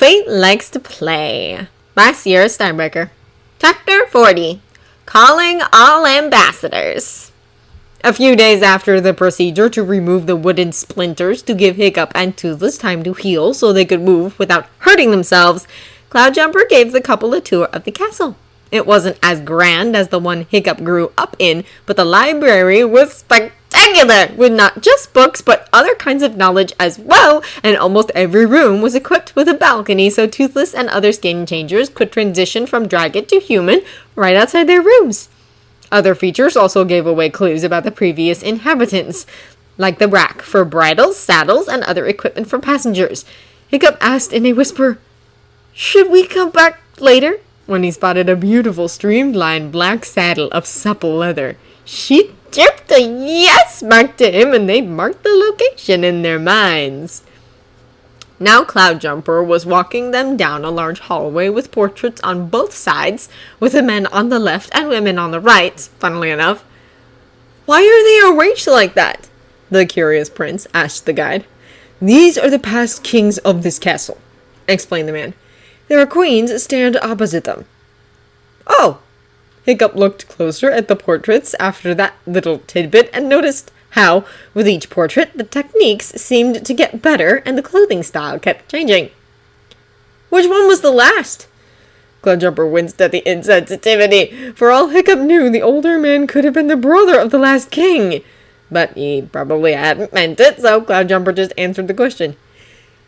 Fate Likes to Play by Sierra Steinbecker. Chapter 40. Calling All Ambassadors. A few days after the procedure to remove the wooden splinters to give Hiccup and Toothless time to heal so they could move without hurting themselves, Cloudjumper gave the couple a tour of the castle. It wasn't as grand as the one Hiccup grew up in, but the library was spectacular, with not just books but other kinds of knowledge as well, and almost every room was equipped with a balcony so Toothless and other skin changers could transition from dragon to human right outside their rooms. Other features also gave away clues about the previous inhabitants, like the rack for bridles, saddles, and other equipment for passengers. Hiccup asked in a whisper, "Should we come back later?" when he spotted a beautiful streamlined black saddle of supple leather. She chirped a yes back to him, and they marked the location in their minds. Now Cloudjumper was walking them down a large hallway with portraits on both sides, with the men on the left and women on the right, funnily enough. "Why are they arranged like that?" the curious prince asked the guide. "These are the past kings of this castle," explained the man. "Their queens stand opposite them." "Oh!" Hiccup looked closer at the portraits after that little tidbit and noticed how, with each portrait, the techniques seemed to get better and the clothing style kept changing. "Which one was the last?" Cloudjumper winced at the insensitivity. For all Hiccup knew, the older man could have been the brother of the last king. But he probably hadn't meant it, so Cloudjumper just answered the question.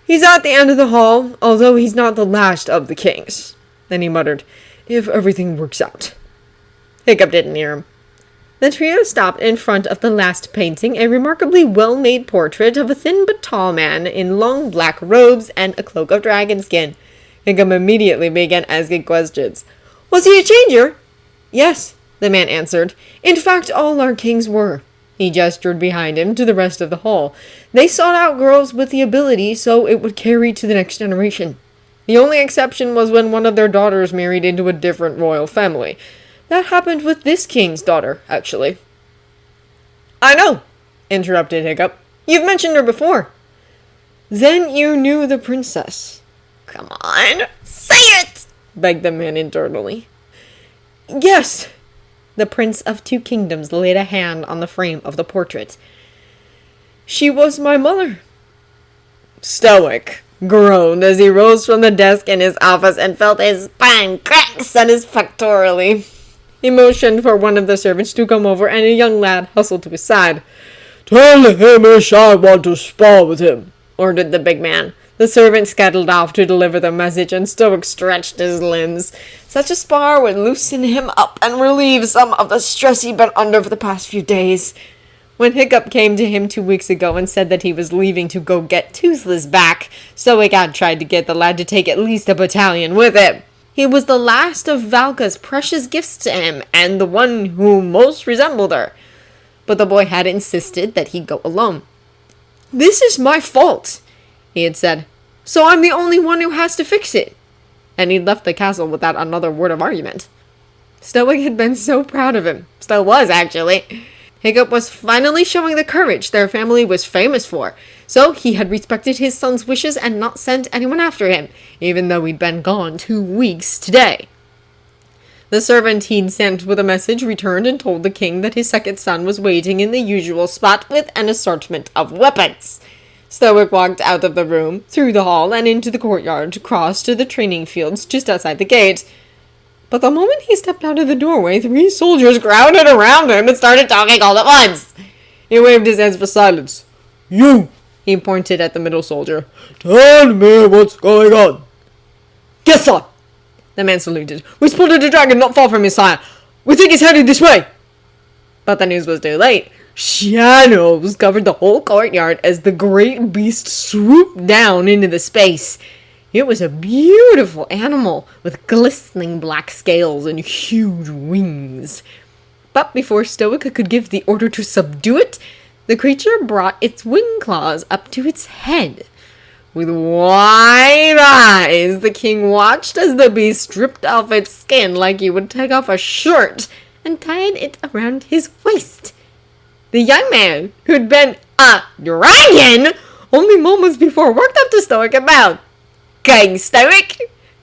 "He's at the end of the hall, although he's not the last of the kings." Then he muttered, "If everything works out." Hiccup didn't hear him. The trio stopped in front of the last painting, a remarkably well-made portrait of a thin but tall man in long black robes and a cloak of dragon skin. Hiccup immediately began asking questions. "Was he a changer?" "Yes," the man answered. "In fact, all our kings were." He gestured behind him to the rest of the hall. "They sought out girls with the ability so it would carry to the next generation. The only exception was when one of their daughters married into a different royal family. That happened with this king's daughter, actually." "I know," interrupted Hiccup. "You've mentioned her before." "Then you knew the princess." "Come on, say it!" begged the man internally. "Yes." The Prince of Two Kingdoms laid a hand on the frame of the portrait. "She was my mother." Stoic groaned as he rose from the desk in his office and felt his spine crack satisfactorily. He motioned for one of the servants to come over, and a young lad hustled to his side. "Tell Hamish I want to spar with him," ordered the big man. The servant scuttled off to deliver the message, and Stoic stretched his limbs. Such a spar would loosen him up and relieve some of the stress he'd been under for the past few days. When Hiccup came to him 2 weeks ago and said that he was leaving to go get Toothless back, Stoic had tried to get the lad to take at least a battalion with him. He was the last of Valka's precious gifts to him, and the one who most resembled her. But the boy had insisted that he go alone. "This is my fault," he had said, "so I'm the only one who has to fix it." And he'd left the castle without another word of argument. Stoic had been so proud of him. Still was, actually. Hiccup was finally showing the courage their family was famous for, so he had respected his son's wishes and not sent anyone after him, even though he'd been gone 2 weeks today. The servant he'd sent with a message returned and told the king that his second son was waiting in the usual spot with an assortment of weapons. Stoic walked out of the room, through the hall, and into the courtyard to cross to the training fields just outside the gate. But the moment he stepped out of the doorway, 3 soldiers crowded around him and started talking all at once. He waved his hands for silence. "You!" he pointed at the middle soldier. "Tell me what's going on." "Yes, sir!" the man saluted. "We spotted a dragon not far from his sire. We think he's headed this way." But the news was too late. Shadows covered the whole courtyard as the great beast swooped down into the space. It was a beautiful animal with glistening black scales and huge wings. But before Stoic could give the order to subdue it, the creature brought its wing claws up to its head. With wide eyes, the king watched as the beast stripped off its skin like he would take off a shirt and tied it around his waist. The young man, who'd been a dragon only moments before, worked up to Stoic about. King Stoic?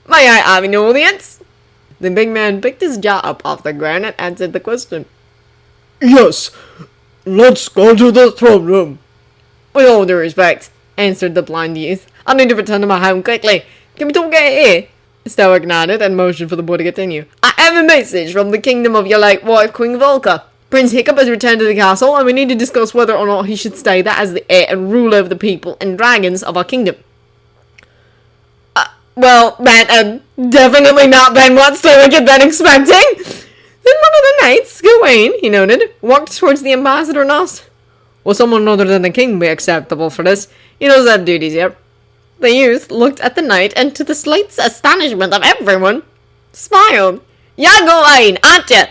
May I have an audience? The big man picked his jaw up off the ground and answered the question. Yes, let's go to the throne room. With all due respect, answered the blind youth, I need to return to my home quickly. Can we talk out here? Stoic nodded and motioned for the boy to continue. I have a message from the kingdom of your late wife, Queen Volca. Prince Hiccup has returned to the castle, and we need to discuss whether or not he should stay there as the heir and ruler of the people and dragons of our kingdom. Well, that definitely not been what Stoic had been expecting. Then one of the knights, Gawain, he noted, walked towards the ambassador and asked, Will someone other than the king be acceptable for this? He does have duties here. The youth looked at the knight and, to the slight astonishment of everyone, smiled. You're Gawain, aren't you?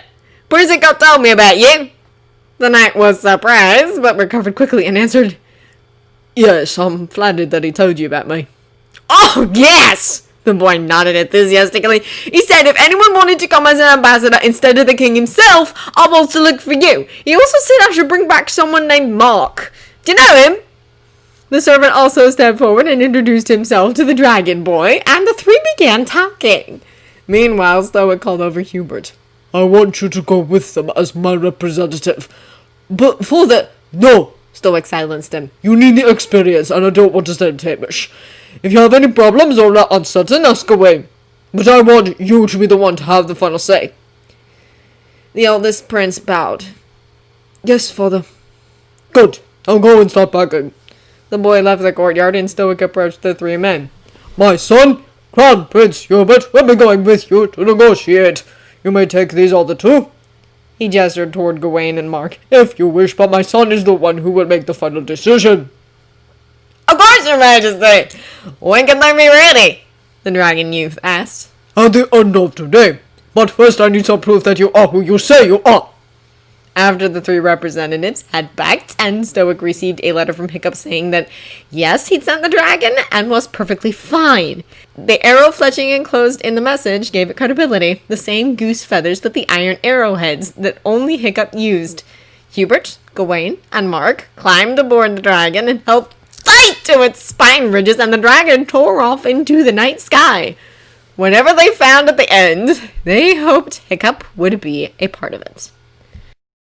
Prince Hiccup told me about you. The knight was surprised, but recovered quickly and answered, Yes, I'm flattered that he told you about me. Oh, yes! The boy nodded enthusiastically. He said if anyone wanted to come as an ambassador instead of the king himself, I was to look for you. He also said I should bring back someone named Mark. Do you know him? The servant also stepped forward and introduced himself to the dragon boy, and the three began talking. Meanwhile, Stoic called over Hubert. I want you to go with them as my representative. But for that, no, Stoic silenced him. You need the experience, and I don't want to stand Hamish. If you have any problems or are uncertain, ask away. But I want you to be the one to have the final say. The eldest prince bowed. Yes, father. Good. I'll go and start packing. The boy left the courtyard and Stoic approached the three men. My son, Crown Prince Hubert, will be going with you to negotiate. You may take these other two. He gestured toward Gawain and Mark. If you wish, but my son is the one who will make the final decision. Of course, your majesty. When can they be ready? The dragon youth asked. At the end of today. But first I need some proof that you are who you say you are. After the three representatives had backed, and Stoic received a letter from Hiccup saying that, yes, he'd sent the dragon and was perfectly fine. The arrow fletching enclosed in the message gave it credibility, the same goose feathers but the iron arrowheads that only Hiccup used. Hubert, Gawain, and Mark climbed aboard the dragon and helped fight to its spine ridges, and the dragon tore off into the night sky. Whatever they found at the end, they hoped Hiccup would be a part of it.